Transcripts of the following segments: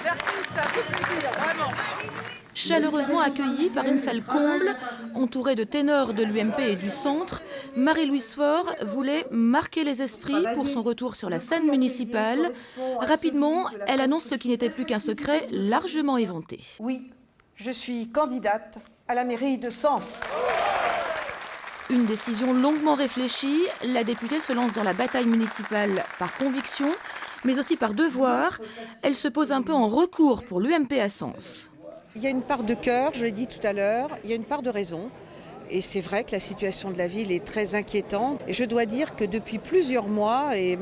l'exercice, ça fait plaisir, vraiment. Chaleureusement accueillie par une salle comble, entourée de ténors de l'UMP et du centre, Marie-Louise Faure voulait marquer les esprits pour son retour sur la scène municipale. Rapidement, elle annonce ce qui n'était plus qu'un secret largement éventé. Oui, je suis candidate à la mairie de Sens. Une décision longuement réfléchie, la députée se lance dans la bataille municipale par conviction, mais aussi par devoir. Elle se pose un peu en recours pour l'UMP à Sens. Il y a une part de cœur, je l'ai dit tout à l'heure, il y a une part de raison. Et c'est vrai que la situation de la ville est très inquiétante. Et je dois dire que depuis plusieurs mois, et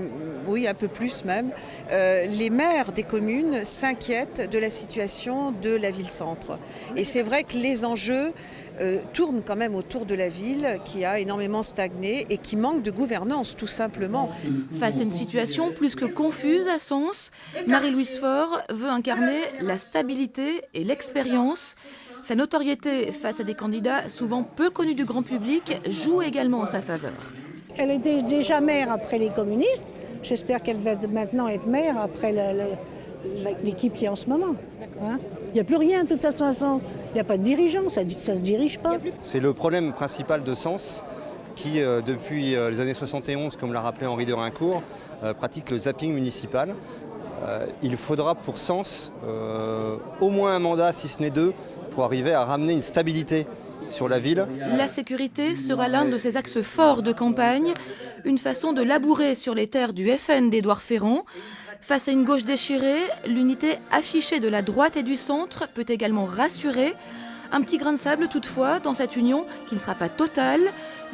oui un peu plus même, les maires des communes s'inquiètent de la situation de la ville-centre. Et c'est vrai que les enjeux tournent quand même autour de la ville qui a énormément stagné et qui manque de gouvernance tout simplement. Face à une situation plus que confuse à Sens, Marie-Louise Faure veut incarner la stabilité et l'expérience. Sa notoriété face à des candidats souvent peu connus du grand public joue également en sa faveur. Elle était déjà maire après les communistes. J'espère qu'elle va maintenant être maire après l'équipe qui est en ce moment. Hein, il n'y a plus rien de toute façon à Sens. Il n'y a pas de dirigeant, ça ne se dirige pas. C'est le problème principal de Sens qui, depuis les années 71, comme l'a rappelé Henri de Rincourt, pratique le zapping municipal. Il faudra pour Sens au moins un mandat, si ce n'est deux, pour arriver à ramener une stabilité sur la ville. La sécurité sera l'un de ces axes forts de campagne, une façon de labourer sur les terres du FN d'Édouard Ferrand. Face à une gauche déchirée, l'unité affichée de la droite et du centre peut également rassurer. Un petit grain de sable toutefois dans cette union qui ne sera pas totale.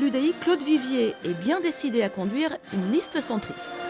L'UDI Claude Vivier est bien décidé à conduire une liste centriste.